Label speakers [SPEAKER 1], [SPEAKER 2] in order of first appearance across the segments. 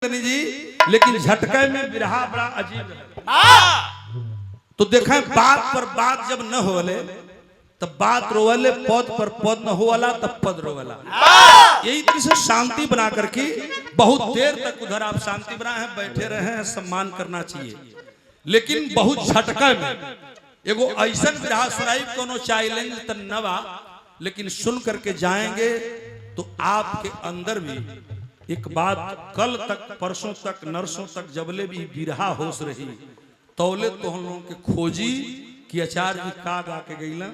[SPEAKER 1] जी, लेकिन झटके में बिरहा बड़ा अजीब है। तो देखें बात पर बात जब न होले तब बात रोवले, पद पर पद न होवाला तब पद रोवला। यही तरह से शांति बना करके बहुत देर तक उधर आप शांति बनाए हैं, बैठे रहे हैं, सम्मान करना चाहिए। लेकिन बहुत झटका में एगो ऐसा बिरहा सुनाई कोनो चैलेंज त नवा, लेकिन सुन करके जाएंगे तो आपके अंदर भी एक बात कल तक परसों तक नरसों तक जबले भी बिरहा होश रही तौले तो हम लोगों के खोजी कि आचार्य जी का गा के गईला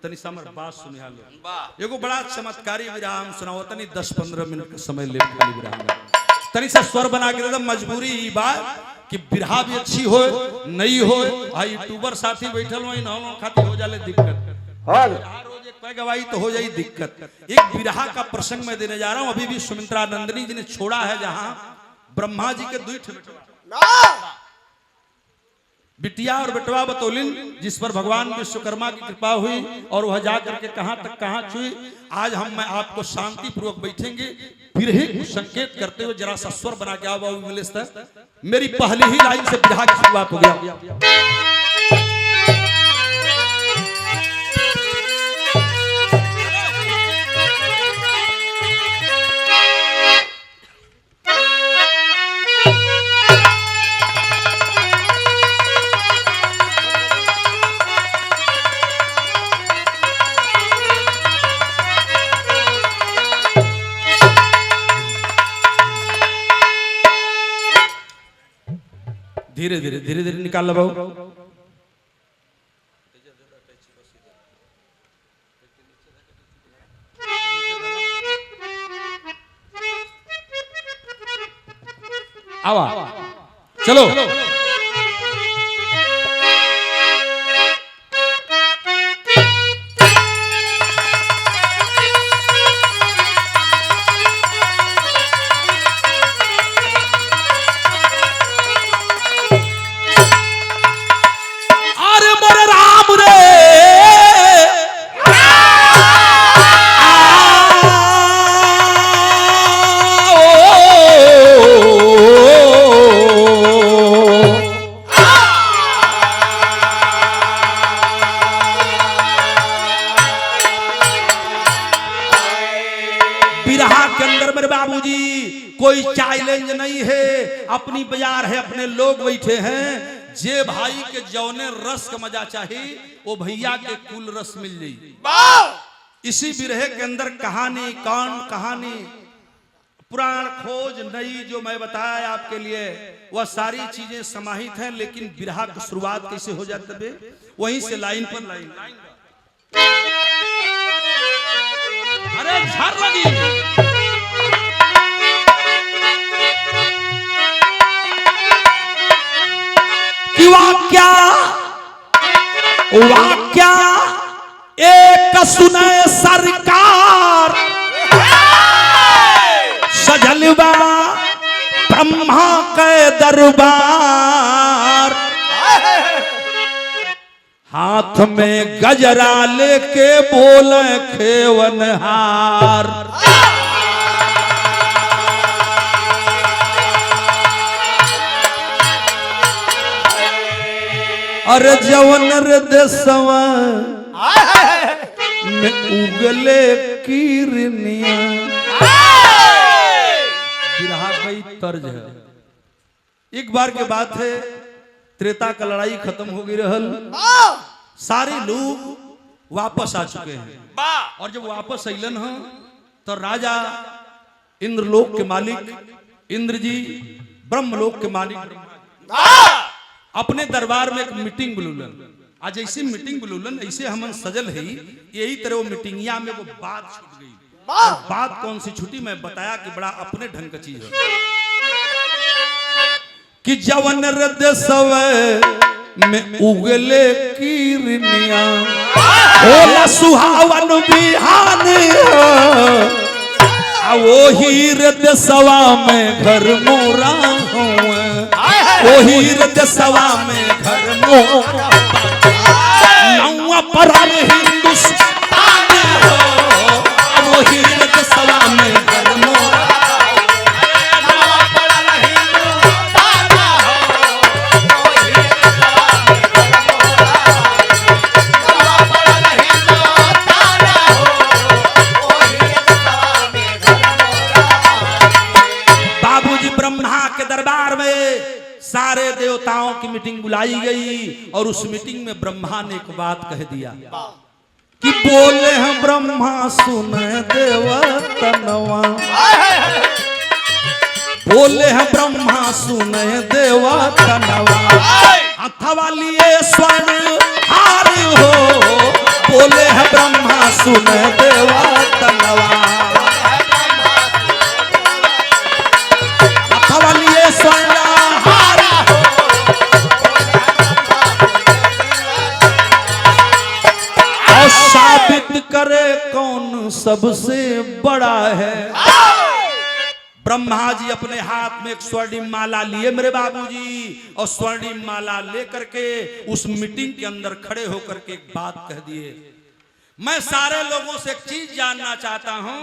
[SPEAKER 1] तनी समर बात सुनिया लो। एगो बड़ा चमत्कारी बिरहा हम सुनाओ, तनी 10-15 मिनट का समय ले खाली बिरहा तनी से स्वर बना के दे। मजबूरी ई बात कि बिरहा भी अच्छी हो नहीं हो, भाई यूट्यूबर साथी बैठल हो इन खातिर हो जाले दिक्कत, रोज एक गवाही तो हो जाए दिक्कत। एक बिरहा का प्रसंग मैं देने जा रहा हूं। अभी भी सुमित्रा नंदिनी जी ने छोड़ा है जहां ब्रह्मा जी के दुई बिटिया और बेटवा बतौलिन, जिस पर भगवान विश्वकर्मा की कृपा हुई और वह जाकर के कहां तक कहां छुई। आज मैं आपको शांति पूर्वक बैठेंगे बिरहे को संकेत करते हुए जरा सा स्वर बना के आओ इंग्लिश तक। मेरी पहली ही लाइन से बिरहा की शुरुआत हो गया। धीरे धीरे धीरे धीरे निकाल लो। आवा चलो कोई चैलेंज नहीं है, अपनी बाजार है, अपने लोग बैठे हैं। जे भाई के जौने रस का मजा चाहिए वो भैया के कुल रस मिल जाए। इसी बिरहे के अंदर कहानी कौन कहानी पुराण खोज नई जो मैं बताया आपके लिए वह सारी चीजें समाहित हैं। लेकिन बिरहा की शुरुआत कैसे हो जाती है वहीं से लाइन पर लाइन। अरे झर लगी वाक्या एक सुने सरकार सजलवा ब्रह्मा के दरबार, हाथ में गजरा लेके बोले खेवनहार। अरे जवन देशवा में उगले किरनिया। बिरहा कई तर्ज है। एक बार के बात है, त्रेता का लड़ाई खत्म हो गई रहल, सारे लोग वापस आ चुके हैं। और जब वापस अलन हैं तो राजा इंद्रलोक के मालिक इंद्र जी, ब्रह्मलोक के मालिक अपने दरबार में एक मीटिंग बुलूलन। आज ऐसी मीटिंग बुलूलन, ऐसे हमन सजल है। यही तरह वो मीटिंगिया में वो बात छूट गई। और बात कौन सी छूटी मैं बताया कि बड़ा अपने ढंग का चीज है कि जवन देशवा में उगले किरनिया होला सुहावन बिहान, वो हीर देशवा में घर मोरा हुआ, वो हीर देशवा में घर मोरा नौवा पर हिंदुस्तान हो, वो हीर देशवा में घर मोरा नौवा पर जी ब्रह्मा के दरबार में सारे देवताओं की मीटिंग बुलाई गई और उस मीटिंग में ब्रह्मा ने एक बात कह दिया कि बोले हैं ब्रह्मा सुने देवतनवा, बोले हैं ब्रह्मा सुने देवतनवा, अथवा लिए स्वर्ण हार हो, बोले हैं ब्रह्मा सुने देवतनवा, अथवा लिए स्वर्ण हार हो। और साबित करे कौन सबसे बड़ा है। ब्रह्मा जी अपने हाथ में एक स्वर्णिम माला लिए मेरे बाबूजी, और स्वर्णिम माला लेकर के उस मीटिंग के अंदर खड़े होकर के एक बात कह दिए, मैं सारे लोगों से एक चीज जानना चाहता हूं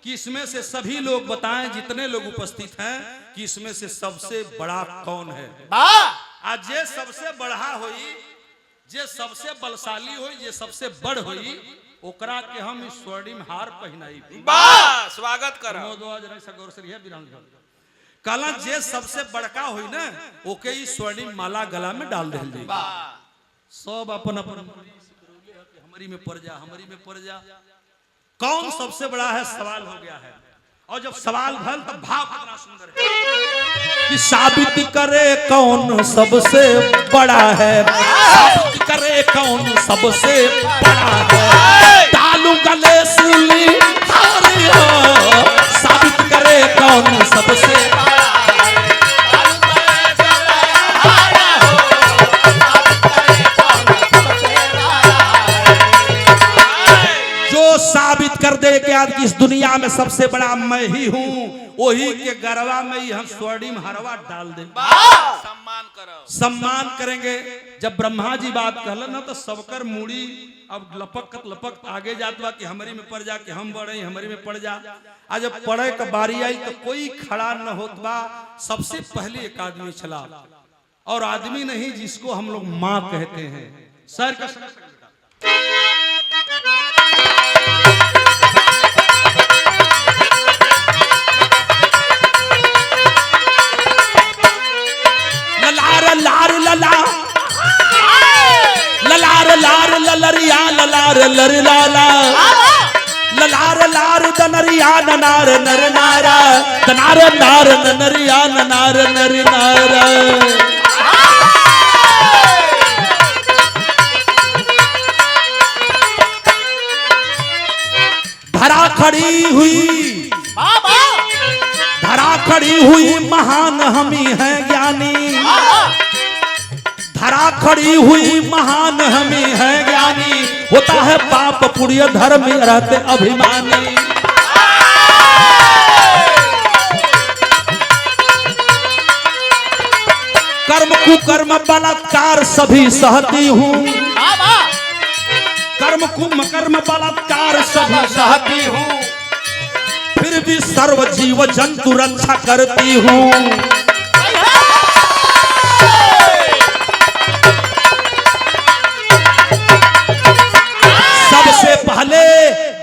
[SPEAKER 1] कि इसमें से सभी लोग बताएं, जितने लोग उपस्थित हैं, कि इसमें से सबसे बड़ा कौन है। आज जे सबसे बड़ा होई, जे सबसे बलशाली होई, जे सबसे बड़ होई, ओकरा के हम इस स्वर्णिम हार पहनाई।
[SPEAKER 2] वाह, स्वागत करो।
[SPEAKER 1] कहला जे सबसे बड़का होई ना, ओके इस स्वर्णिम माला गला में डाल दे। सब अपन अपन हमारी में पड़ जा, हमारी में पड़ जा। कौन सबसे बड़ा है सवाल हो गया है। और जब सवाल भल तब भाव कितना सुंदर है कि साबित करे कौन सबसे बड़ा है, साबित करे कौन सबसे बड़ा है, तालू गले सुली हारी हो, साबित करे कौन सबसे बड़ा है, तालू गले सुली हारी हो, साबित करे कौन सबसे बड़ा है। जो साबित कर दे कि आज की इस दुनिया में सबसे बड़ा मैं ही हूँ, वही के गरवा में ही हम स्वर्णिम हरवा डाल दें।
[SPEAKER 2] सम्मान करो,
[SPEAKER 1] सम्मान करेंगे। जब ब्रह्मा जी बात कहलन ना, तो सबकर मूड़ी अब लपक आगे जात बा कि हमारी में पड़ जा, कि हम बढ़े हमारी में पड़ जा। आज जब पढ़े का बारी आई तो कोई खड़ा न होत बा, सबसे पहले एक आदमी चला, और आदमी नहीं जिसको हम लोग माँ कहते हैं। सर का लार लला ललार लार ललरिया ललार लर लाला ललार लार दनरिया ननार नर नारा दनार नार नरिया ननार नर नारा। धरा खड़ी हुई, धरा खड़ी हुई महान हमी है ज्ञानी, धरा खड़ी हुई महान हमी है ज्ञानी, होता है पाप पुण्य धर्म रहते अभिमानी। कर्म कुकर्म बलात्कार सभी सहती हूँ, कर्म कुकर्म बलात्कार सभी सहती हूँ, फिर भी सर्व जीव जंतु रक्षा करती हूँ। सबसे पहले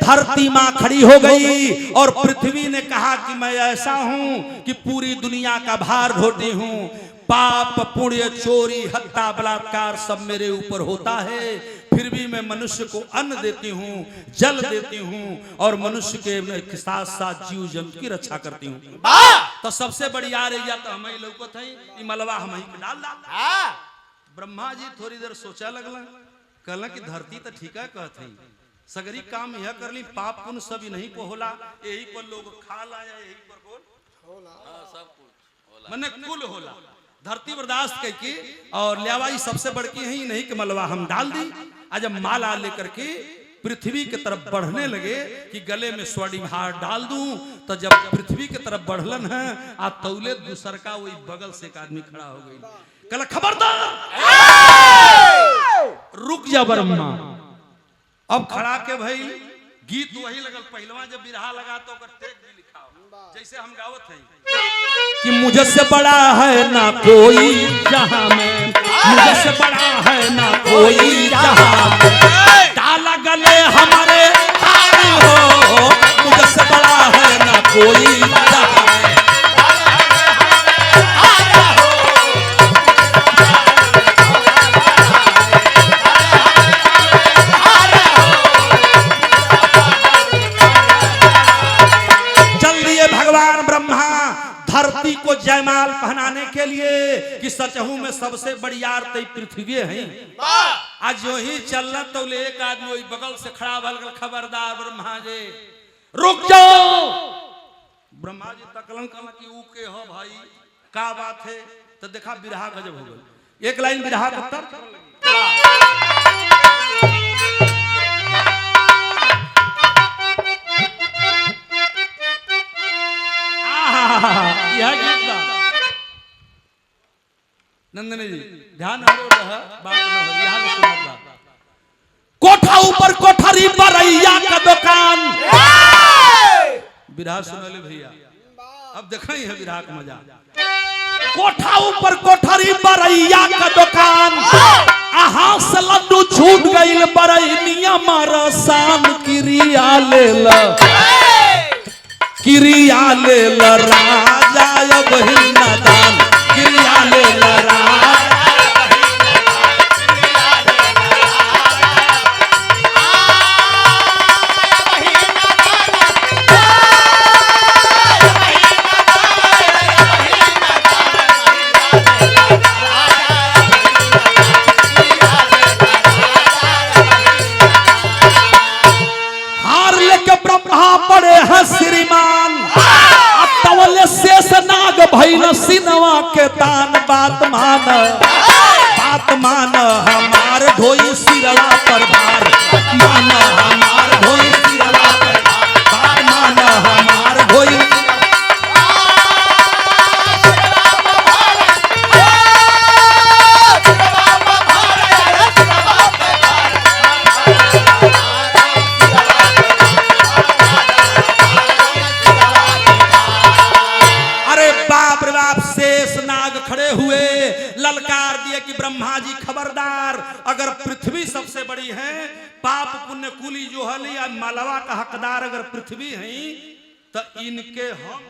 [SPEAKER 1] धरती माँ खड़ी हो गई और पृथ्वी ने कहा कि मैं ऐसा हूँ कि पूरी दुनिया का भार ढोती हूँ। पाप पुण्य चोरी हत्या बलात्कार सब मेरे ऊपर होता है, फिर भी मैं मनुष्य को अन्न देती हूँ, जल देती हूँ, और मनुष्य के साथ साथ जीव जंतु की रक्षा करती हूँ। तो सबसे बड़ी आ रही तो हमें लोग थे मलबा हम डाल दा। ब्रह्मा जी थोड़ी देर सोचा लगला, कहला कि धरती तो ठीक है कहते सगरी काम यह कर ली, पाप पुण्य सब नहीं को होला, यही पर लोग खा लाया, यही पर होला, सब कुछ मने कुल होला। धरती बर्दाश्त करके और लियावाई सबसे बड़की ही नहीं कि मलबा हम डाल दी। आज जब माला लेकर के पृथ्वी की तरफ बढ़ने लगे कि गले में स्वर्णिम हार डाल दूं, तो जब पृथ्वी की तरफ बढ़लन है आ तौले दूसर का वही बगल से एक आदमी खड़ा हो गई, कहला खबरदार रुक जा ब्रह्मा। अब खड़ा के भाई गीत वही लगल, पहलवा जब बिरहा लगा तो टेक भी लिखा जैसे हम गावत हैं कि मुझसे बड़ा है ना कोई जहां में, मुझसे बड़ा है ना कोई जहां में, डाला गले हमारे हार हो, मुझसे बड़ा है ना कोई जहां में, जयमाल पहनाने के लिए कि सचहू में सबसे बड़ी यार तई पृथ्वी है। आज जो ही चलना तो एक आदमी वही बगल से खड़ा भल, खबरदार ब्रह्मा जी रुक जाओ। ब्रह्मा जी तकलन कहना कि ऊ के हो भाई, का बात है? तो देखा बिरहा गजब हो गई। एक लाइन बिरहा का तर्क यह गीत गा नंदनी जी ध्यान रहा, बात न हो यहाँ सुना। कोठा ऊपर कोठरी बरैया का दुकान, बिरहा सुनले भैया, अब देखा ही है बिरहा का मजा। कोठा ऊपर कोठरी बरैया का दुकान, आहा से लड्डू छूट गईल बरैनिया मारा शान क्रिया ले ला, क्रिया ले ला राजा अब हिन्ना दान, क्रिया ले ला राजा। पड़े हैं श्रीमान तवले शेष नाग भैन सिनवा के तान, बात मान हमार ढोई सिरवा पर भार, मान हमार ढोई सिरवा पर भार, बात मान हमार ढोई। खड़े हुए ललकार दिए कि ब्रह्मा जी खबरदार, अगर पृथ्वी सबसे बड़ी है, पाप पुण्य कुली जो हली या मालवा का हकदार अगर पृथ्वी है तो इनके हम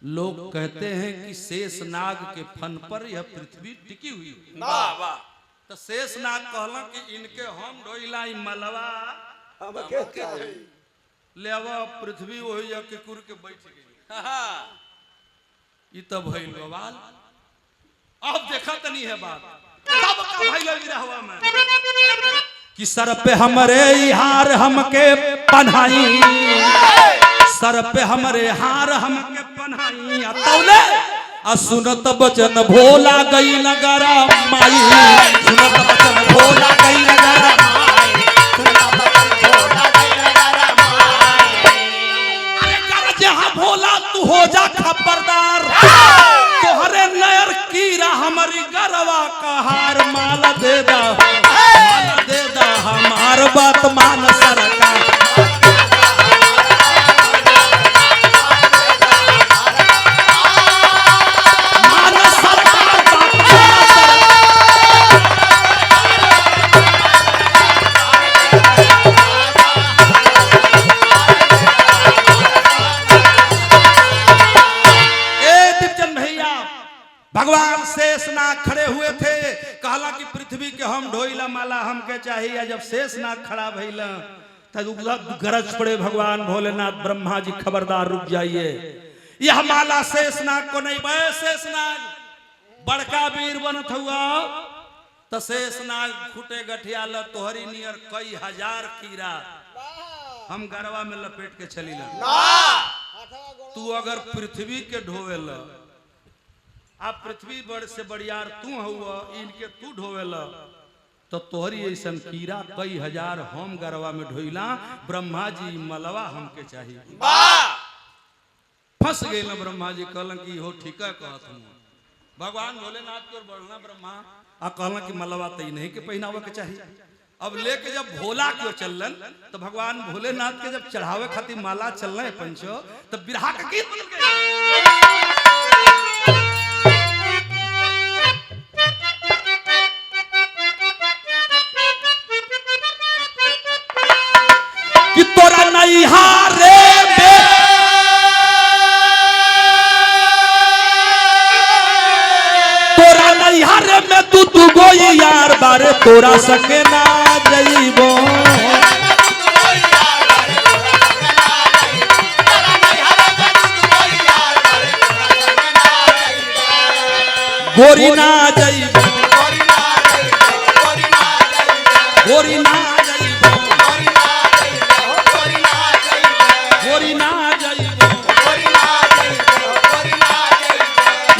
[SPEAKER 1] लोग कहते हैं कि शेष नाग के फन पर यह पृथ्वी टिकी हुई। तो शेष नाग कहला कि इनके हम ढोइला मालवा ले पृथ्वी वही जाके कुर के बैठ गई। तब भइल बवाल, अब देखा तनी है बात, तब का भइल विरहवा में कि सर पे हमरे हार हमके पन्हाई, सर पे हमरे हार हमके पन्हाई, तौले सुनत बचन भोला गई नगरा माई, सुनत बचन भोला गई नगरा माई, सुनत बचन भोला गई नगरा माई। अरे कर जहां भोला तू हो जा खबरदार, तोहरे नयर कीरा हमारी गरवा का हार, माला दे दा हमार बात मान सरकार। भगवान शेषनाग खड़े हुए थे, कहला कि पृथ्वी के हम ढोइला माला हमके चाहिए। जब शेषनाग खड़ा भइला तब गरज पड़े भगवान भोलेनाथ, ब्रह्मा जी खबरदार रुक जाइए, यह माला शेषनाग को नहीं बे, शेषनाग बड़का वीर बनत हुआ तो शेषनाग खुटे गठियाल तोहरी नियर कई हजार कीड़ा हम गरवा में लपेट के चलीला। तू अगर पृथ्वी के ढोवेला, आप पृथ्वी बड़ से बड़ियार तू हुआ, इनके तू ढोवेला, तो तोहरी ऐसा कीड़ा कई हजार हम गरवा में ढोइला, ब्रह्मा जी मलवा हमके चाहिए। फंस गए ना ब्रह्मा जी, कहलन कि हो ठीक है कहत हूं। भगवान भोलेनाथ की ओर बढ़ना ब्रह्मा आ कहलन कि मलवा तई नहीं के पहनावे के चाहिए। अब लेके जब भोला की ओर चलन तो भगवान भोलेनाथ के जब चढ़ावे खातिर माला चलना है पंचो, तो बिरहा का गीत बन गया कि तोरा नहीं हारे तोरा नहीं हारे में तू गोई यार बारे तोरा सके ना जइबो। गोरी ना जइबो गोरी ना जइबो गोरी ना जइबो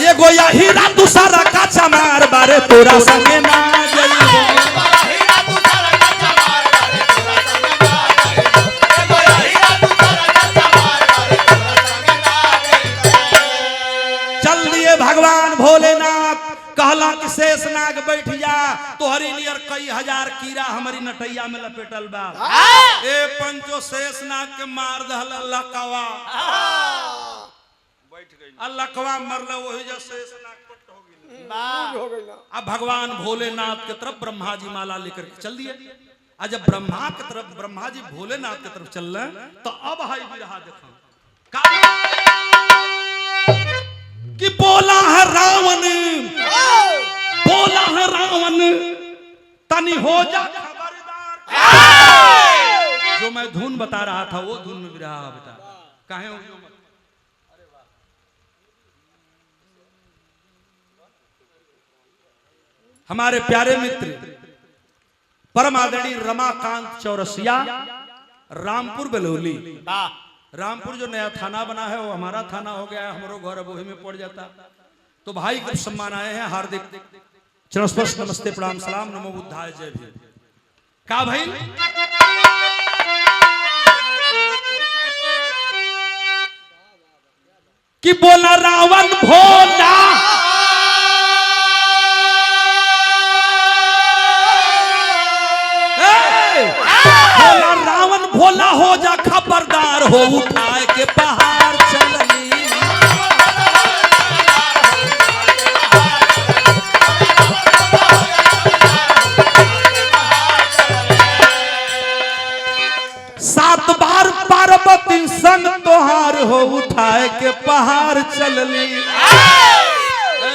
[SPEAKER 1] ये गोया हीरा दूसरा का चमार बारे तोरा संगे ना जइबो चल दिए भगवान भोलेनाथ कहला कि शेष नाग बैठ जा तोहरी नियर कई हजार कीड़ा हमारी नटैया में लपेटल बा ए पंचो शेष नाग के मार दहल लकवा
[SPEAKER 2] बैठ गई
[SPEAKER 1] लकवा मरल वही जो शेष नाग पट हो गई। अब भगवान भोलेनाथ के तरफ ब्रह्मा जी माला लेकर के चल दिए। आज जब ब्रह्मा की तरफ ब्रह्मा जी भोलेनाथ की तरफ चल रहे तो अब हाई बिरहा देखो कि बोला है रावण तनी हो जा खबरदार। जो मैं धुन बता रहा था वो धुन में बिरहा बेटा काहे हो हमारे प्यारे मित्र परम आदरणीय रमाकांत चौरसिया रामपुर बलौली रामपुर जो नया थाना बना है वो हमारा थाना हो गया है हमारो घर अब वही में पड़ जाता तो भाई को सम्मान आए हैं हार्दिक चरणस्पर्श नमस्ते प्रणाम सलाम नमो बुद्धाय जय भीम का भाई कि बोला रावण भोला बोला रावण भोला हो जा खबरदार हो उठाए के पहाड़ चलनी सात बार पार्वती संग तोहार हो उठाए के पहाड़ चलनी।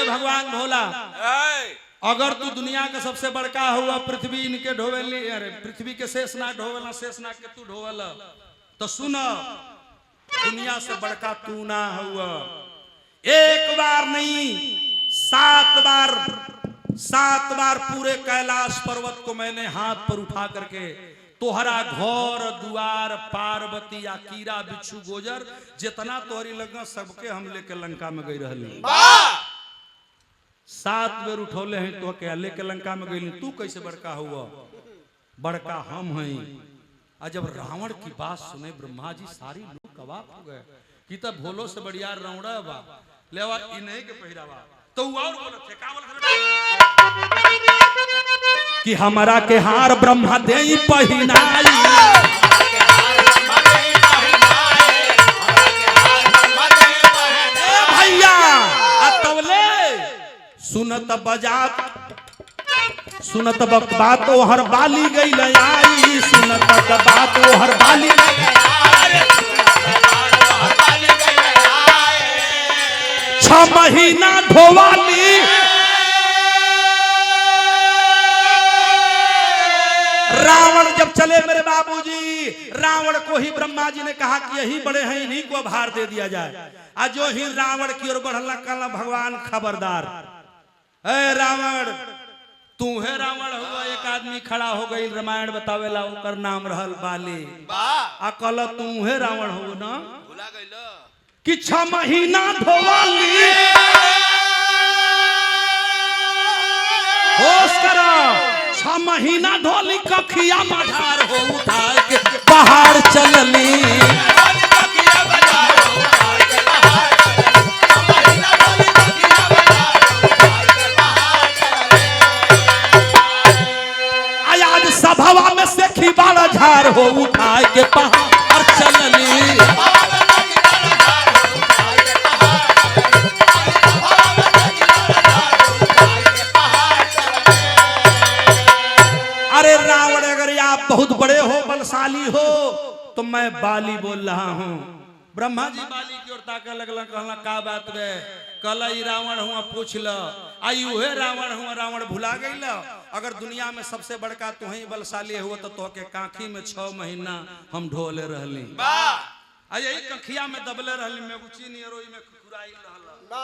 [SPEAKER 1] भगवान भोला अगर तू दुनिया का सबसे बड़का हुआ पृथ्वी इनके ढोवेली अरे पृथ्वी के शेषनाग ढोवेला शेषनाग के तू ढोवेला तो सुन दुनिया से बड़का तू ना हुआ एक बार नहीं 7 बार पूरे कैलाश पर्वत को मैंने हाथ पर उठा करके तोहरा घर दुआर पार्वती या कीड़ा बिच्छू गोजर जितना तोहरी लगा सबके हम लेके लंका में गई रहली 7 बेर उठौले हैं तो के लेके लंका में गई तू कैसे बड़का हुआ बड़का हम हैं। और जब रावण की बात सुने ब्रह्मा जी सारी लोग अवाक हो गए कि तब भोलो से बढ़िया रावणा बा लेवा इन्हीं के पहिरावा तो और बोलत थे का बोलत कि हमारा के हार ब्रह्मा देई पहिनाई भैया तबले सुनत बजात सुनत बात ओ हर बाली गई आई सुनत बात ओ हर बाली 6 महीना ढोवाली रावण जब चले मेरे बाबूजी रावण को ही ब्रह्मा जी ने कहा कि यही बड़े हैं इन्हीं को भार दे दिया जाए। आज जो ही रावण की ओर बढ़ला कहला भगवान खबरदार ए रावण तू है रावण हुआ। एक आदमी खड़ा हो गई रामायण बतावेला ओकर नाम रहल बाली आ कहला तू है रावण हो ना
[SPEAKER 2] भुला गइल
[SPEAKER 1] कि 6 महीना ढोवाली होश करा 6 महीना ढोली कखिया मझार हो उठा के पहाड़ चलनी आज सभवा में से खिबाड़ा झार हो उठा के पहाड़ चलनी। अरे रावण अगर आप बहुत बड़े हो बलशाली हो तो मैं बाली बोल रहा हूँ। ब्रह्मा जी बाली की ओर ताके लगला कहला का बात रे कहला ई रावण हुआ पूछ ल आई उहे रावण हुआ रावण भुला गइल। अगर दुनिया में सबसे बड़का तू ही बलशाली हुआ तो तोके काखी में 6 महीना हम ढोले रहली आ यही कखिया में दबले रहली में गुची नियरोई में खुराई रहला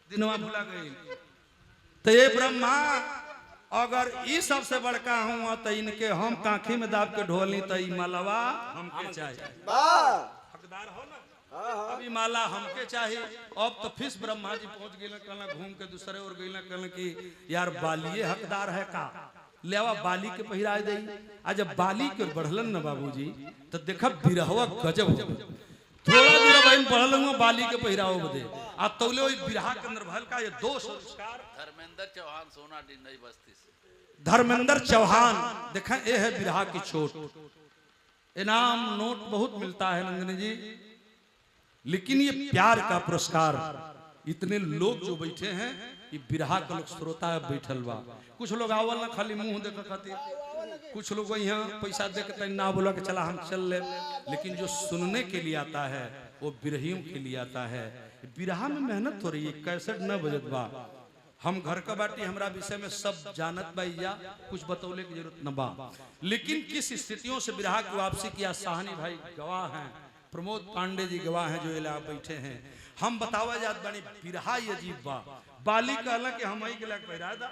[SPEAKER 1] दिनवा भुला गइल तो ये ब्रह्मा अगर ई सबसे बड़का हूँ तो इनके हम काखी में दाब के ढोली तो ई मालवा हमके चाहिए। हकदार हो ना, अभी माला हमके चाहिए। अब तो फिर ब्रह्मा जी पहुंच गए, कहना घूम के दूसरे और गए, कहना कि यार बालिए हकदार है का, लेवा बाली के पहिरा दे। आज जब बाली के बढ़लन न बाबूजी तो देखा बिरहवा गजब हो, थोड़ा दूर बहन बढ़ल हुआ बाली के पहिराओ बदे आ तौले वही बिरहा के अंदर भल का ये दो संस्कार।
[SPEAKER 2] धर्मेंद्र चौहान सोनाडी नई बस्ती से,
[SPEAKER 1] धर्मेंद्र चौहान देखा ये है बिरहा की चोट। इनाम नोट बहुत मिलता है नंदिनी जी, लेकिन ये प्यार का पुरस्कार इतने लोग जो बैठे हैं ये बिरहा का लोग श्रोता है बैठल बा। कुछ लोग आवल ना खाली मुंह देख खातिर, कुछ लोग यहाँ पैसा दे के ना बोला कि चला हम चल ले, लेकिन जो सुनने के लिए आता है वो बिरहियों के लिए आता है। बिरहा में मेहनत हो रही है, कैसेट न बजत बा। हम घर का बाटी हमरा विषय में सब जानत बा, या कुछ बतौले की जरूरत न बा, लेकिन किस स्थितियों से बिरहा की वापसी किया साहनी भाई गवाह हैं, प्रमोद पांडे जी गवाह हैं जो इला बैठे हैं। हम बतावा जात बानी बिरहा ये अजीब बा। बाली कहला कि हम ही के लायक पैरा दा,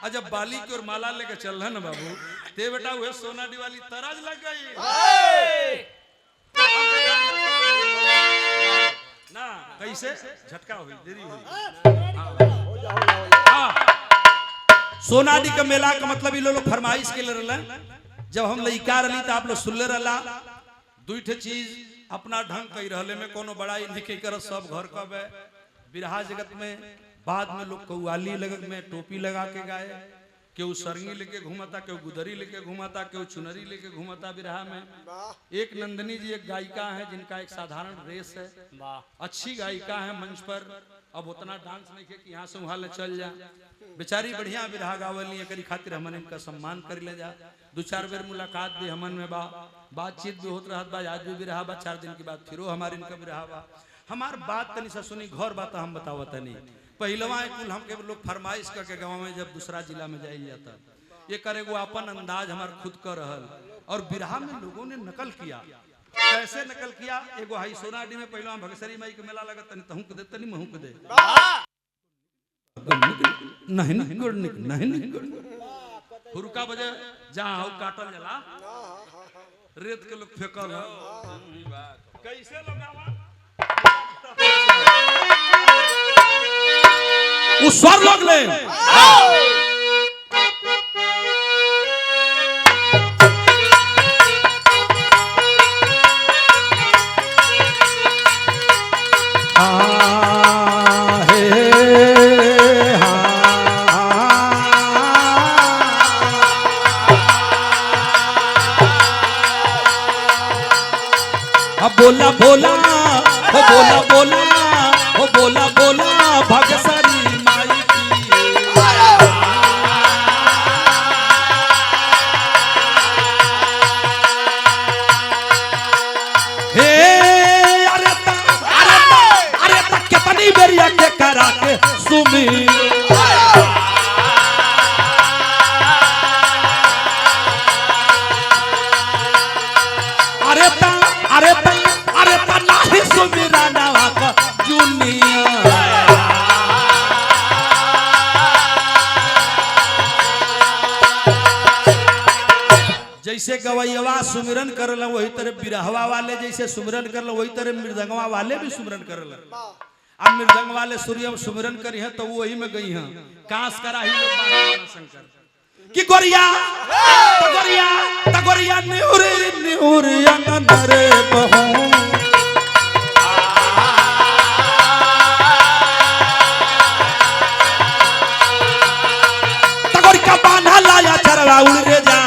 [SPEAKER 1] जब बाली की और माला लेके चल रहा ना बाबू ते बेटा हुए सोना वाली तराज लग गई ना, कैसे झटका हुई, देरी हुई। सोनाडी का मेला का मतलब ये लोग फरमाइश के लिए रहला। जब हम लइका रही तो आप लोग सुनले रहला, दुईठे चीज अपना ढंग कही रहले में कोनो बड़ाई नहीं कर, सब घर का बे। बिरहा जगत में बाद में लोग कौआली लगत में टोपी लगा के गाए, केहू सरंगी लेके घूमता, केहू गुदरी लेके घूमता, केहू चुनरी लेके घूमता। बिरहा में एक नंदिनी जी एक गायिका है जिनका एक साधारण रेस है, अच्छी गायिका है, मंच पर अब उतना डांस नहीं है कि यहाँ से वहां ले चल जा। बेचारी बढ़िया बिरहा गावली है, करी खातिर हमन इनका सम्मान कर ले जा। दो चार बेर मुलाकात भी हमन में बा, बातचीत भी होत रहत बा, आज भी बिरहा बा, 4 दिन के बाद फिर हमारे इनका बिरहा बा। हमार बात तनी सा सुनी, घर बात हम बतावत नहीं। पहलवा कुल हम के लोग फरमाइश करके गाँव में जब दूसरा जिला में जाइल जाता, ये करे वो अपन अंदाज हमार खुद का रहल, और बिरहा में लोगों ने नकल किया। कैसे नकल किया? एगो हाई सोनाडी में पहलवा भगसरी माई के मेला लगत, तनी तहु के दे, तनी महू के दे, नहीं नहीं गुड़ नहीं नहीं गुड़ हुरका बजे जहाँ हो काटल जला, रेत के लोग फेंकल है, कैसे लगावा उस स्वर लोग ले। बोला बोला हो बोला बोला हो बोला बोला भगसरी माई की, हे अरे तक कितनी बेरिया के करा के सुमी, अरे नाही सुमिरा नवा का जुनिया। जैसे गवैया सुमिरन करला वही तरह बिरहवा वाले जैसे सुमिरन करला वही तरह मृदंगवा वाले भी सुमिरन करला। अब मृदंग वाले सूर्य सुमिरन करी है तो वही में गई है, कांस करा ही लोग शंकर कि गोरिया तगोरिया तगोरिया निहुरी निहुरी अंगनरे बहू, तगोरी का बांधा लाया चरवा उड़ रे जा।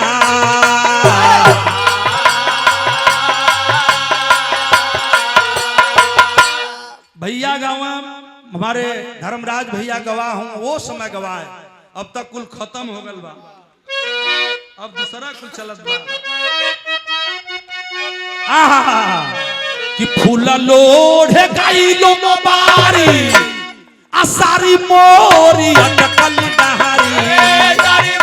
[SPEAKER 1] भैया गवाह हमारे धर्मराज भैया गवाह हूँ, वो समय गवाह है, अब तक कुल खत्म हो गल बा, अब दूसरा कुछ चलत बा। कि फूल लोढ़े गाइलो मोबारी आसारी मोरी अटकल डहारी, सारी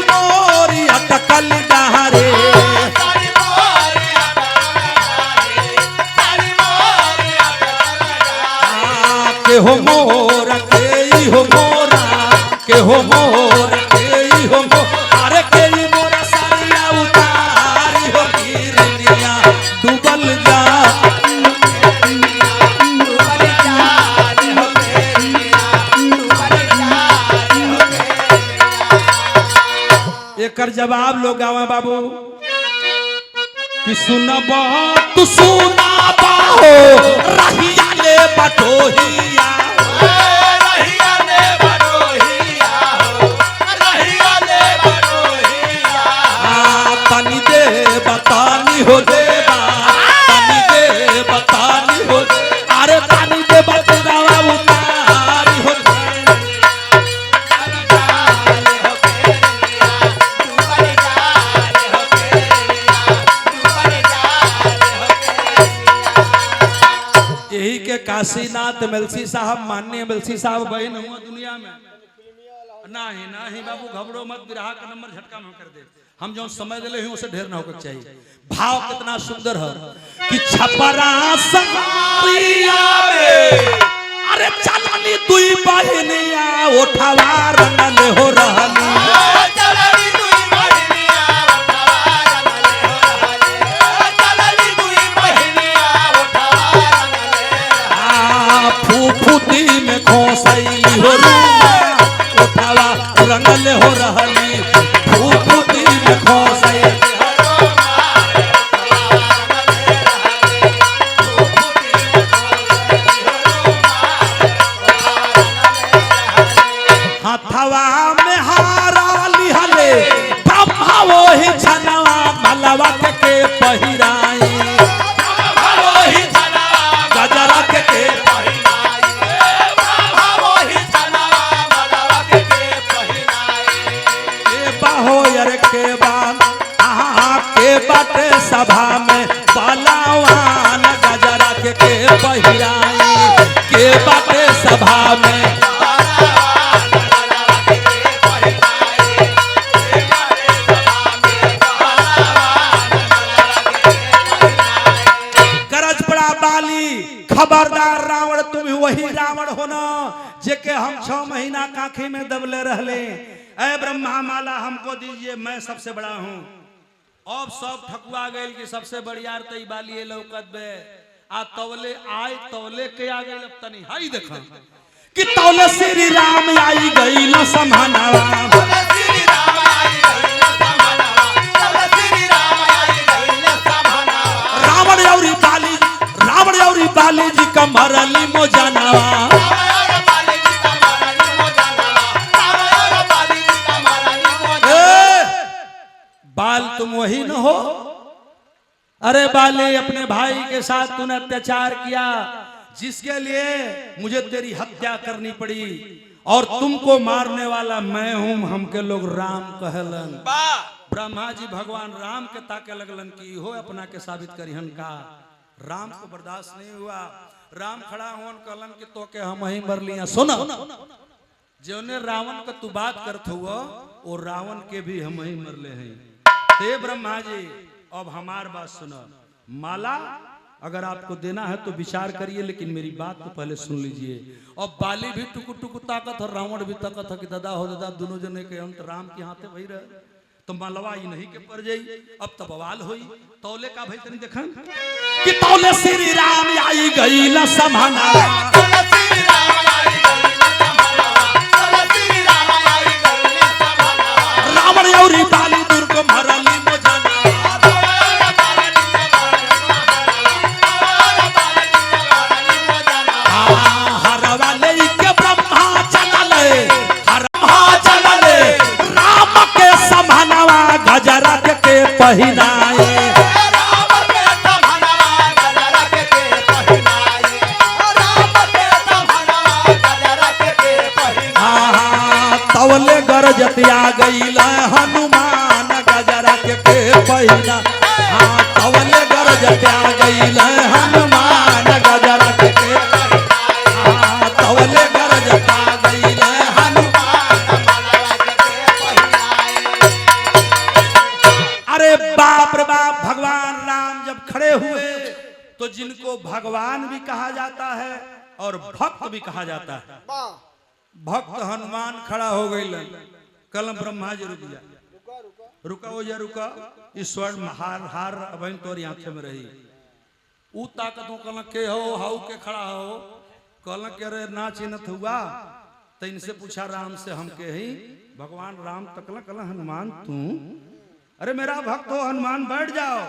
[SPEAKER 1] मोरी अटकल डहारी, सारी मोरी हो मोर के हो मोरा के हो मोर के हो अरे के मोरा सारिया उतारी हो गिरनिया डूबल जा एकर जवाब लोग गावा बाबू कि सुनबा तू सुनाबा हो रहिया ले बटोहिया
[SPEAKER 3] रहिया ले बटोहिया हो रहिया ले बटोहिया
[SPEAKER 1] तनी दे बतानी हो देवा तनी दे बतानी हो अरे तनी दे बतगावा उतारी हो यही के काशीनाथ मेलसी साहब माननीय मेलसी साहब बहन हुआ दुनिया में नहीं नहीं बाबू घबरो मत बिरहा का नंबर झटका में कर दे हम जो समय दिले हैं उसे ढेर ना होकर चाहिए भाव कितना सुंदर है कि छपरा संगरिया में अरे चलनी दुई बहनिया उठावा रंगल हो रहली
[SPEAKER 3] चलनी दुई बहनिया उठावा रंगल हो रहली चलनी दुई बहनिया उठावा रंगल
[SPEAKER 1] फूफूती में खोसैली हो उठावा रंगल हो रहली फूफूती में खोसैली हथवा में हारा लिहले ब्रह्मा वही छनवा मलवा के पहिराई
[SPEAKER 3] वही छनवा
[SPEAKER 1] गजरा के बाहो यार के बान के बाटे सभा में बलावान गजरा के पहिराई के बाटे सभा में गरज पड़ा बाली खबरदार रावण तुम वही रावण हो ना जेके हम 6 महीना काखी में दबले रहले ऐ ब्रह्मा माला हमको दीजिए मैं सबसे बड़ा हूँ अब सब ठकुआ गए कि सबसे बढ़िया तई बाली लौकत बे आ तौले आय तौले के आ गए तनी हाई देखा कि तौले श्री राम आई गई न समानावा
[SPEAKER 3] श्री राम आई गई न समानावा श्री राम आई गई न समानावा
[SPEAKER 1] रावण औरी बाली जी का मरली मोजानावा बाल तुम वही न हो अरे बाले अपने भाई के साथ तूने अत्याचार किया जिसके लिए मुझे तेरी हत्या करनी पड़ी और तुमको मारने वाला मैं हूं हमके लोग राम कहलन ब्रह्मा जी भगवान राम के ताके लगलन की हो अपना के साबित करिहन का राम को बर्दाश्त नहीं हुआ राम खड़ा होन कहलन कि तो के हम ही मर लिया सुनो जोने रावण का तू बात करत हुआ वो रावण के भी हम ही मर ले हैं ते ब्रह्मा जी अब हमार बात सुनो माला अगर आपको देना है तो विचार करिए लेकिन मेरी बात तो पहले सुन लीजिए और बाली भी टुकु टुकु ताकत और रावण भी ताकत है कि दादा हो दादा दोनों जने के अंत राम के हाथे वही रहे तो मालवा ही नहीं के पड़ जाई अब तो बवाल हुई तौले का भाई तनी देखन कि तौले श्री राम आई गई न समाना रावण औरी बाली दुर्ग मरली मोजाना हरवा ले के ब्रह्मा चलले राम के समानवा गजरा के पहिनाए तवले गरजतिया गईल हनुमान गजरा के पहिना तवले गरजतिया गईल हनुमान गजरा के तवले गरजता गईल अरे बाप रे बाप भगवान राम जब खड़े हुए तो जिनको भगवान भी कहा जाता है और भक्त भी कहा जाता है। भक्त हनुमान खड़ा हो गई, कल ब्रह्मा जी रुक जा, रुका हो जा, रुका, ईश्वर हार हार अब तोरी आंखें में रही। ऊ ताकत हो कल के हो हाउ के खड़ा हो, कल के रे ना चिन्हत हुआ तो इनसे पूछा राम से, हम के ही भगवान राम तकल, कल हनुमान तू, अरे मेरा भक्त हो हनुमान बैठ जाओ,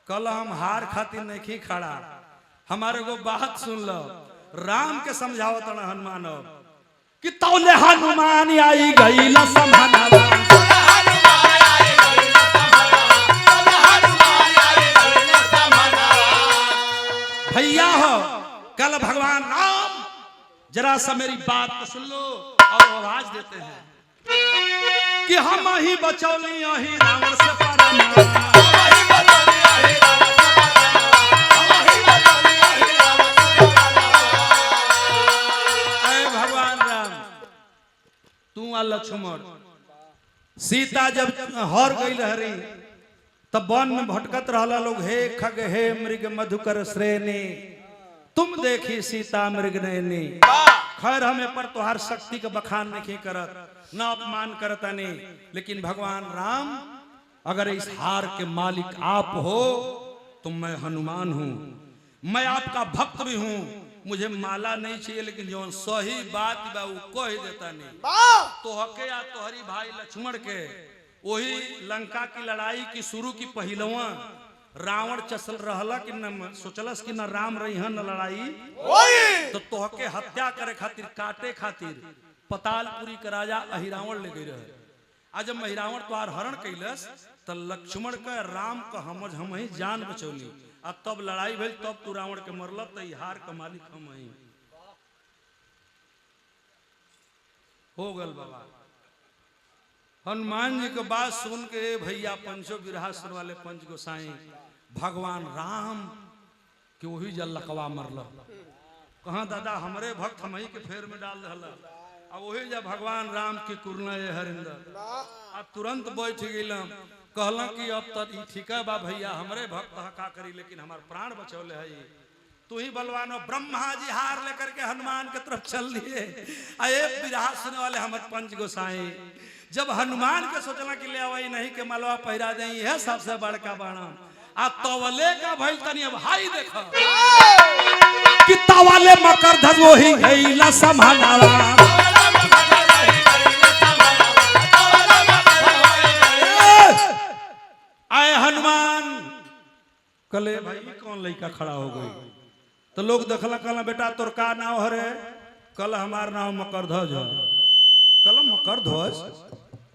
[SPEAKER 1] कल हम हार खातिर नहीं खड़ा, हमारे को बात सुन लो। राम के समझाओ तना हनुमान कि तौले हनुमान आई गई ल समहनवा, भैया हो कल भगवान राम जरा सा मेरी बात तो सुन लो, और आवाज देते हैं कि हम ही बचौली यही रावण से परमा, लक्ष्मण सीता जब हर गई रहरी तब वन में भटकत रहला लोग, हे खग हे मृग मधुकर श्रेणी, तुम देखी सीता मृग नैनी। खैर हमें पर तुहार शक्ति का बखान नहीं करत, न अपमान करता नहीं, लेकिन भगवान राम अगर इस हार के मालिक आप हो तो मैं हनुमान हूं, मैं आपका भक्त भी हूं, मुझे माला नहीं चाहिए, लेकिन जो सही बात बा वो कह देता नहीं। तो हके या तोहरी भाई लक्ष्मण के वही लंका की लड़ाई की शुरू की पहलवा रावण चसल रहला कि न सोचलस कि न राम रही न लड़ाई, तो तोहके हत्या करे खातिर काटे खातिर पतालपुरी के राजा अहिरावण ले गई रहे। आज जब अहिरावण तोहार हरण कैलस तो लक्ष्मण का राम का हम ही जान बचौली, आ तब लड़ाई भइल, तब तू रावण के मरल, तो हार का मालिक हम ही हो गल। बाबा हनुमान जी के बात सुन के भैया पंचो विरासर वाले पंच गोसाई भगवान राम के वही जल लकवा मरल, कहा दादा हमरे भक्त हम ही के फेर में डाल दहल, अब वही जब भगवान राम की कुरना हरिंदर अब तुरंत बैठ गई, कहला कि अब तक ठीक है बा भैया हमरे भक्त का करी, लेकिन हमार प्राण बचौले है, तू ही बलवान हो। ब्रह्मा जी हार लेकर के हनुमान के तरफ चल दिए, अये बिरहा सुने वाले हमारे पंच गोसाई जब हनुमान के सोचना कि ले आवई नहीं के मलवा पहिरा दे, है सबसे बड़का बाणा आ तवले का भइल तनी अब हाई देखो कि तवले मकर ध्वज वही गईला संभालवा, आए हनुमान कले भाई कौन लड़का खड़ा हो गई, तो लोग देखला कहला बेटा तोर का नाम हरे, कल हमार नाम मकर ध्वज है, कल मकर ध्वज,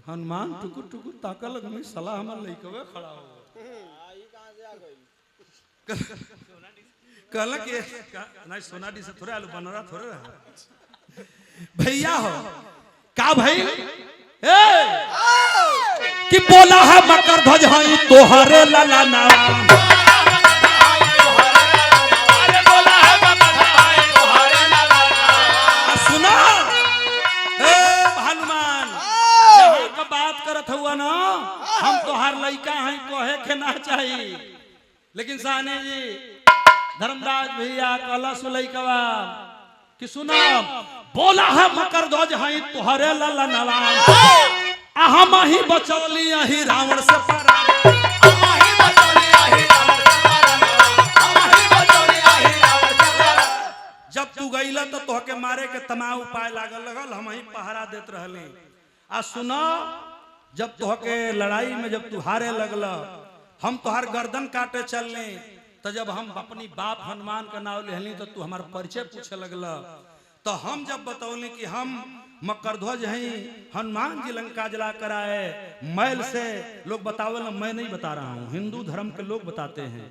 [SPEAKER 1] हनुमान टुकुर टुकुर ताका लग में सलाह हमार लड़कवे खड़ा हो कहला कि नहीं सोनाडी से थोड़े आलू बनरा थोड़े रहा भैया हो का भाई कि बोला है मकर ध्वज हई तोहरे लाला नाम, सुना हनुमान जहाँ का बात करत हुआ ना, हम तोहार लड़का हैं कहे के ना चाहिए, लेकिन साहनी जी धर्मराज भैया कहला सुलैकवा कि सुना बोला है मकर ध्वज हई तोहरे लाला नाम, हम ही बचौली यही रावण से परा, जब तू गईला तो तोहके मारे के तमाम उपाय लागल लगल, हम ही पहरा देत रहले। आ सुनो जब तोहके लड़ाई में जब तू हारे लगल, हम तोहार गर्दन काटे चलने, तो जब हम अपनी बाप हनुमान का नाम लेहली तो तू हमार परिचय पूछे लगल, तो हम जब बतौली कि हम मकर ध्वज हैं, हनुमान जी लंका जला कर आए मैल से, लोग बतावे ना, मैं नहीं बता रहा हूँ, हिंदू धर्म के लोग बताते हैं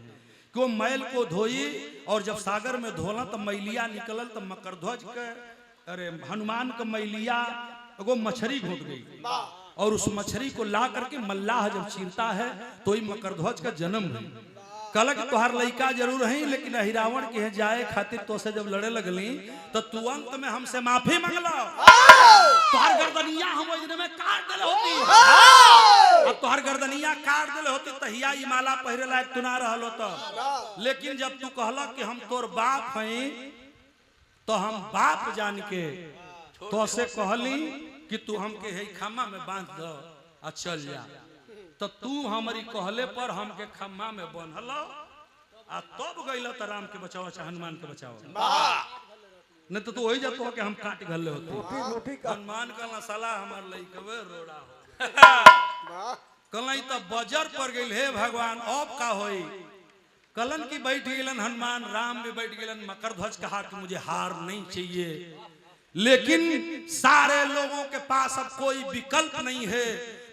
[SPEAKER 1] कि वो मैल को धोई और जब सागर में धोला तो मैलिया निकलल, तो मकर ध्वज के अरे हनुमान का मैलिया वो मछली घोट गई, और उस मछली को ला करके मल्लाह जब चीरता है तो ही मकर ध्वज का जन्म हुई। कलक तोहार लड़का जरूर है, लेकिन अहिरावण के जाए खातिर तो से जब लड़े लगली तो तू अंत में हमसे माफी मांगला, तोहार गर्दनिया हम में काट देले होती, अब तोहार गर्दनिया काट देले होती तहिया ई माला पहिरे लायक तू ना रहलो तो, लेकिन जब तू कहला कि हम तोर बाप हैं तो हम बाप जान के तो से कहली कि तू हमके हे खम्मा में बांध दो आ चल जा। तो तू हमारी कहले पर हमके खम्मा में बंधल आ तब गइल त राम के बचाओ चाहे हनुमान के बचाओ। नहीं तो तू वही जातो हो कि हम काट गले होते। हनुमान कहला साला हमार लइकवे रोड़ा हो कहलाई तो बजर पर गइल हे भगवान अब का होई। कलन की बैठ गेलन हनुमान, राम भी बैठ गेलन। मकरध्वज कहा कि मुझे हार नहीं चाहिए, लेकिन सारे लोगों के पास अब कोई विकल्प नहीं है।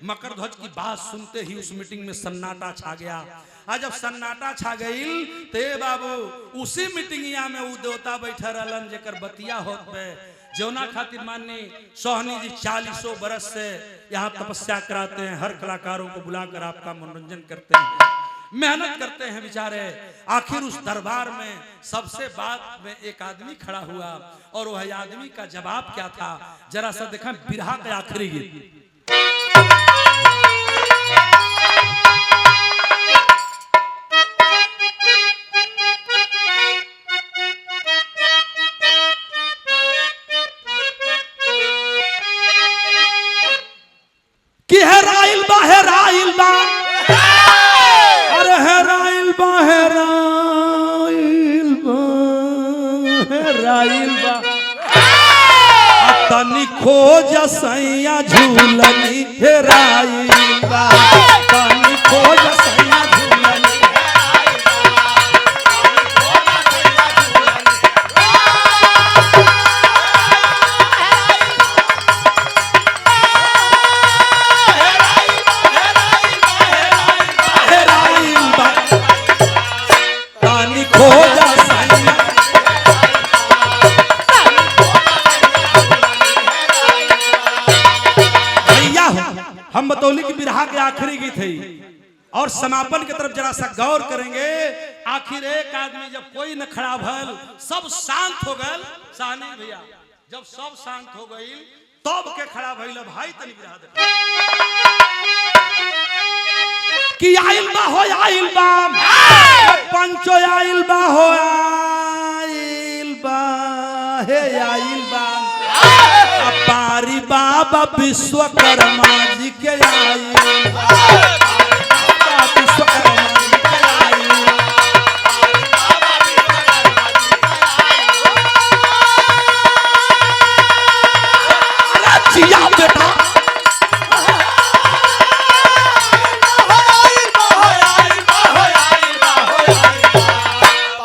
[SPEAKER 1] मकरध्वज की बात सुनते ही उस मीटिंग में सन्नाटा छा गया। आज जब सन्नाटा छा गई ते बाबू उसी मीटिंगिया में वो देवता बैठा रहलन जेकर बतिया होत पे जौना खातिर माननी सोहनी जी 40 बरस से यहाँ तपस्या कराते हैं, हर कलाकारों को बुलाकर आपका मनोरंजन करते हैं, मेहनत करते हैं बेचारे। आखिर उस दरबार में सबसे बाद में एक आदमी खड़ा हुआ और वह आदमी का जवाब क्या था जरा सा देखा। बिरहा का आखिरी गीत कि हेराइल बा हेराइल बा अरे हेराइल बा हेराइल बा हेराइल बा तनी खोज सैया झूलनी हेराइल बा तनी खोज सैया झूलनी हम बतौली की बिरहा के आखिरी गीत है और समापन की तरफ जरा सा गौर करेंगे। आखिर एक आदमी जब कोई न खड़ा भल सब शांत हो गए साहनी भैया, जब सब शांत हो गई तब के खड़ा भइल भाई तनी बिरहा दे कि आइल बा हो आइल बा पंचो आइल बा हो आइल बा हे आइल बा पारी बाबा विश्वकर्मा जी के आई विश्वकर्मा जी के आई। अरे जिया बेटा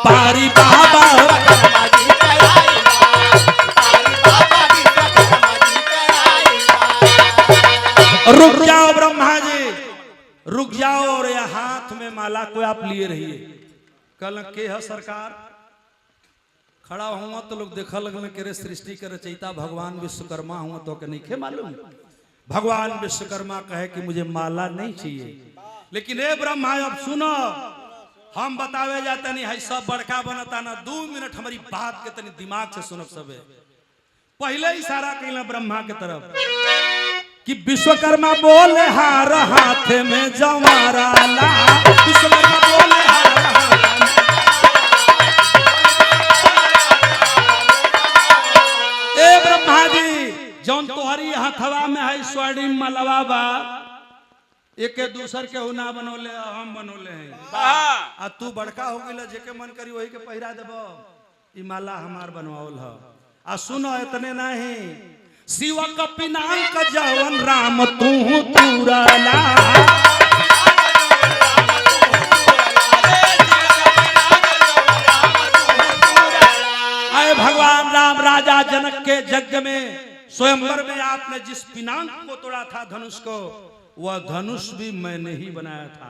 [SPEAKER 1] पारी बाबा रुक जाओ ब्रह्मा जी रुक जाओ और यह हाथ में माला को आप लिए रहिए। कल के है सरकार खड़ा हुआ तो लोग देखा लगल के सृष्टि के रचयिता भगवान विश्वकर्मा हुआ तो के नहीं खे मालूम। भगवान विश्वकर्मा कहे कि मुझे माला नहीं चाहिए, लेकिन ए ब्रह्मा अब सुनो हम बतावे जाता नहीं है सब बड़का बनता ना 2 मिनट हमारी बात के तनी दिमाग से सुनब सबे। पहले इशारा कैला ब्रह्मा के तरफ कि विश्वकर्मा बोले हार हाथ में जवारा ला विश्वकर्मा बोले हार हाथ में। ए ब्रह्मा जी जौन तोहरी हथवा में है स्वर्णिम मलवा बा एक दूसर के हुना बनोले हम बनोले हैं आ तू बड़का हो गइल जेके मन करी वही के पहिरा देबो। ई माला हमार बनवावल ह। आ सुनो इतने नहीं शिव कपिनाक जवन राम तू तुरला आए भगवान राम राजा जनक के यज्ञ में स्वयंवर में आपने जिस पिनाक को तोड़ा था धनुष को, वह धनुष भी मैंने ही बनाया था।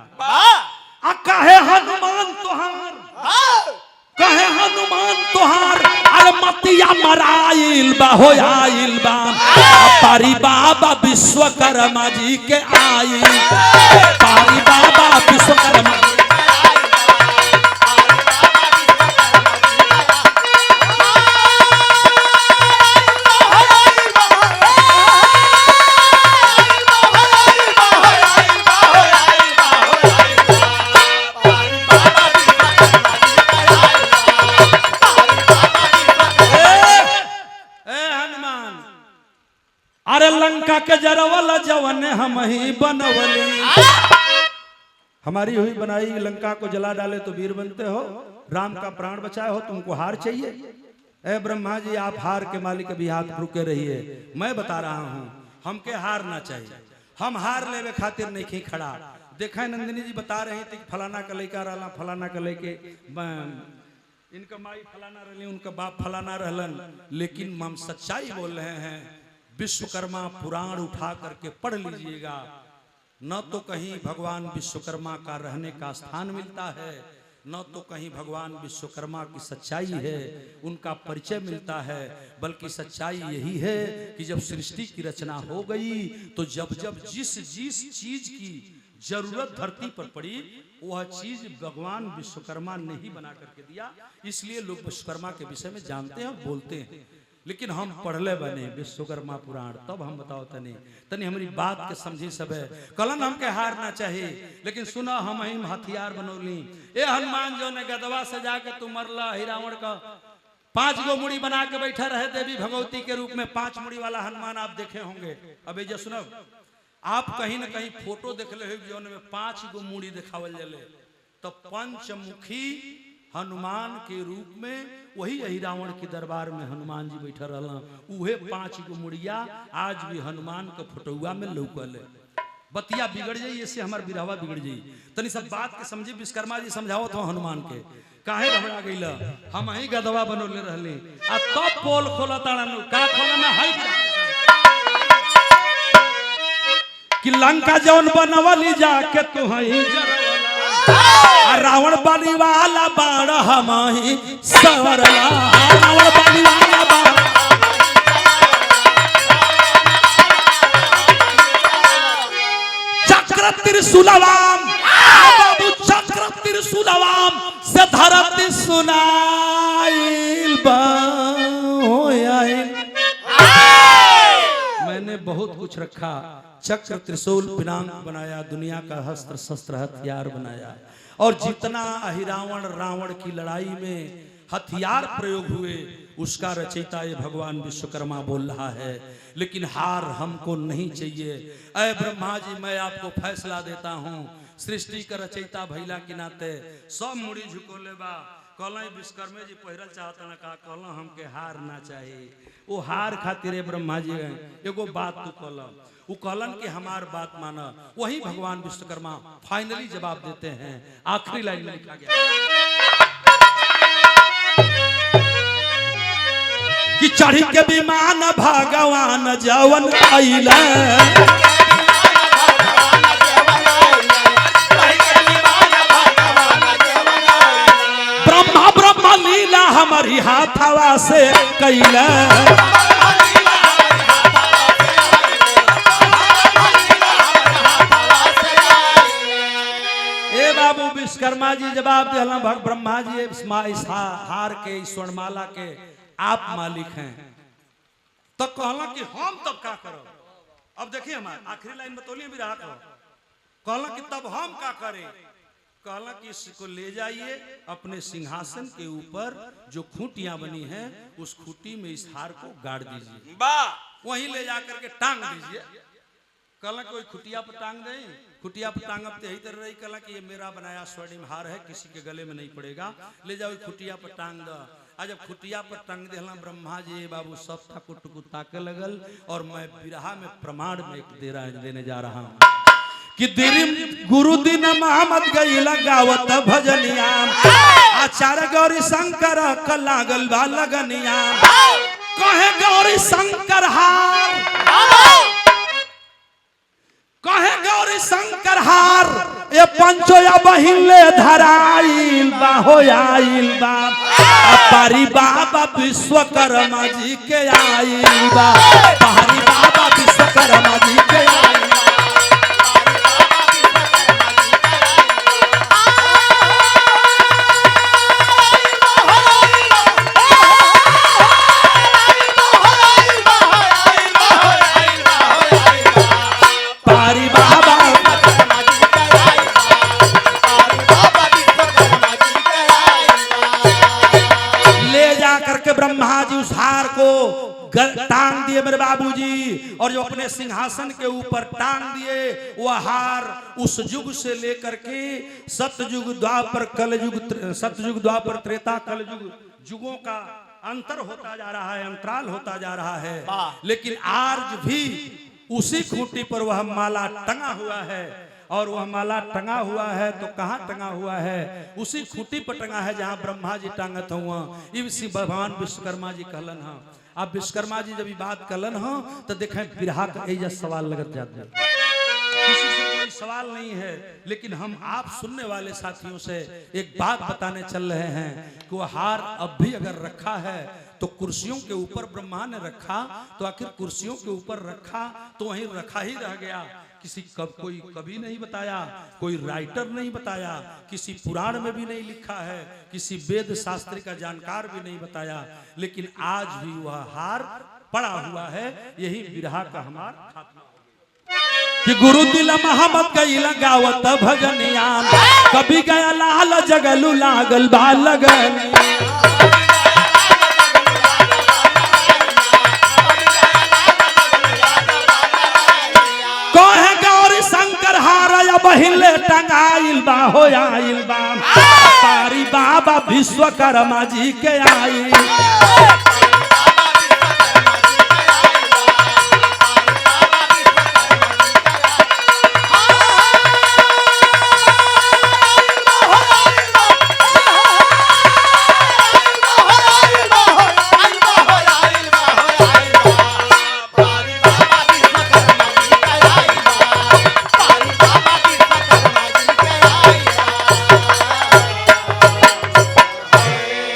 [SPEAKER 1] कहे हनुमान तुहार कहे हनुमान तुहार अरे मतिया मराइल बा हो आइल बा पारी बाबा विश्वकर्मा जी के आई पारी बाबा विश्वकर्मा के जरवल जवन हम ही बनवली। हमारी हुई बनाई लंका को जला डाले तो वीर बनते हो, राम का प्राण बचाए हो तुमको हार चाहिए। ए ब्रह्मा जी आप हार के मालिक अभी हाथ रुके रहिए, मैं बता रहा हूँ हमके हार ना चाहिए, हम हार लेवे खातिर नहीं खड़ा। देखा नंदिनी जी बता रही थी फलाना का लड़का रहला, फलाना का लड़के इनका माई फलाना रहली, उनका बाप फलाना रहलन, लेकिन हम सच्चाई बोल रहे हैं। विश्वकर्मा पुराण उठा करके पढ़ लीजिएगा, न तो कहीं भगवान विश्वकर्मा का रहने का स्थान मिलता है, न तो कहीं भगवान विश्वकर्मा की सच्चाई है, उनका परिचय मिलता है। बल्कि सच्चाई यही है कि जब सृष्टि की रचना हो गई तो जब जब जिस जिस चीज की जरूरत धरती पर पड़ी वह चीज भगवान विश्वकर्मा ने ही बना करके दिया। इसलिए लोग विश्वकर्मा के विषय में जानते हैं और बोलते हैं, लेकिन हम पढ़ले बने विश्वकर्मा पुराण, तब हम बताओ तनी तनी हमारी बात के समझी सब है। कलन हमके हार ना चाहिए, लेकिन सुना हम ही हथियार बनौली। ए हनुमान जो ने गदवा से जाके तू मरला ही रावण का 5 गो मुड़ी बना के बैठा रहे देवी भगवती के रूप में, 5 मुड़ी वाला हनुमान आप देखे होंगे। अब ये सुनो, आप कहीं न कहीं फोटो देख ले जौन में 5 गो मुड़ी दिखावल जले, तो पंचमुखी हनुमान के रूप में वही यही रावण के दरबार में हनुमान जी बैठा रहला, उहे 5 गो मुड़िया आज भी हनुमान के फोटोआ में लौकल है। बतिया बिगड़ जाई, इससे हमार बिरहवा बिगड़ जाई। तनी सब बात के समझी, विश्वकर्मा जी समझावत हो हनुमान के काहे घबरा गइला, हम ही गदवा बनोले रहले आ तब पोल खोला ताड़न का खोलना है कि लंका जौन बनवली जाके तू ही रावण बली वाला बाण हम ही सवरला, रावण बली वाला बाण चक्र त्रिशूलवाम बाबू चक्र त्रिशूलवाम से धरती सुनाइल होयाइल। मैंने बहुत कुछ रखा, चक्र त्रिशूल पिनांग बनाया, दुनिया का अस्त्र शस्त्र हथियार बनाया, और जितना अहिरावण रावण की लड़ाई में हथियार प्रयोग हुए उसका रचयिता ये भगवान विश्वकर्मा बोल रहा है। लेकिन हार हमको नहीं चाहिए। अय ब्रह्मा जी मैं आपको फैसला देता हूँ, सृष्टि का रचयिता भैला के नाते सब मुड़ी झुकोले बा कहला विश्वकर्मा जी पहिरल चाहता ना का कहला हमके हार ना चाहिए। वो हार खातिर ब्रह्मा जी एगो बात तू कहला, वो कहलन कि हमार बात माना। वही भगवान विश्वकर्मा फाइनली जवाब देते हैं। आखिरी लाइन में लिखा गया कि चढ़ी के विमान भगवान जवन आइला, ब्रह्मा ब्रह्मा लीला हमारी हाथवा से कैला। विश्वकर्मा जी जवाब दिला ब्रह्मा जी इस हार के इस स्वर्णमाला के आप मालिक हैं। तो कहला कि हम तब का करो। अब देखिए हमारे आखिरी लाइन बतौलिए भी रहा कहला कि तब हम का करें। कहला कि इसको ले जाइए अपने सिंहासन के ऊपर जो खूंटियां बनी हैं उस खूंटी में इस हार को गाड़ दीजिए, वहीं ले जाकर के टांग दीजिए। कहला कोई खुटिया पर टांग दें, खुटिया पर टांग अब यही तरह रही। कहला कि ये मेरा बनाया स्वर्णिम हार है, किसी के गले में नहीं पड़ेगा, ले जाओ खुटिया पर टांग दो। आज जब खुटिया पर टांग देला ब्रह्मा जी बाबू सब टुकुर ताके लगल। और मैं बिरहा में प्रमाण में एक देने जा रहा हूँ कि गुरु दिन मोहम्मद गई लगावत भजनिया, आचार्य गौरी शंकर का लागल बा लगनिया। कहे गौरी शंकर हार, कहे गौरी शंकर हार, ये पंचोया बहिले धराइल बा होयाइल बा। पारी बाबा विश्वकर्मा जी के आइल बा, पारी बाबा विश्वकर्मा जी के आइल बा। टांग दिए मेरे बाबूजी, और जो अपने सिंहासन के ऊपर टांग दिए वह हार उस युग से लेकर के सतयुग द्वापर कलयुग, सतयुग द्वापर त्रेता कलयुग युगों का अंतर होता जा रहा है, अंतराल होता जा रहा है, लेकिन आज भी उसी खूंटी पर वह माला टंगा हुआ है। और वह माला टंगा हुआ है तो कहाँ टंगा हुआ है? उसी खूंटी पर टंगा है जहाँ ब्रह्मा जी टांगत हुआ, इसी भगवान विश्वकर्मा जी कहलन हा। अब विश्वकर्मा जी जब ये बात कहलन हा तो देखें बिरहा का एजा सवाल लगत जाते, किसी से कोई सवाल नहीं है, लेकिन हम आप सुनने वाले साथियों से एक बात बताने चल रहे हैं कि वह हार अब भी अगर रखा है तो कुर्सियों के ऊपर ब्रह्मा ने रखा, तो आखिर कुर्सियों के ऊपर रखा तो वहीं रखा ही रह गया। किसी कोई कभी नहीं बताया, कोई राइटर नहीं बताया, किसी पुराण में भी नहीं लिखा है, किसी वेद शास्त्री का जानकार भी नहीं बताया, लेकिन आज भी वह हार पड़ा हुआ है। यही बिरहा का हमारा खात्मा कि गुरु दिल मोहम्मद गईल गावत भजनिया, कभी गया लाल जगलू लागल बा लगनिया। बहिले टंगाइल बा हो आइल बा, पारी बाबा विश्वकर्मा जी के आई।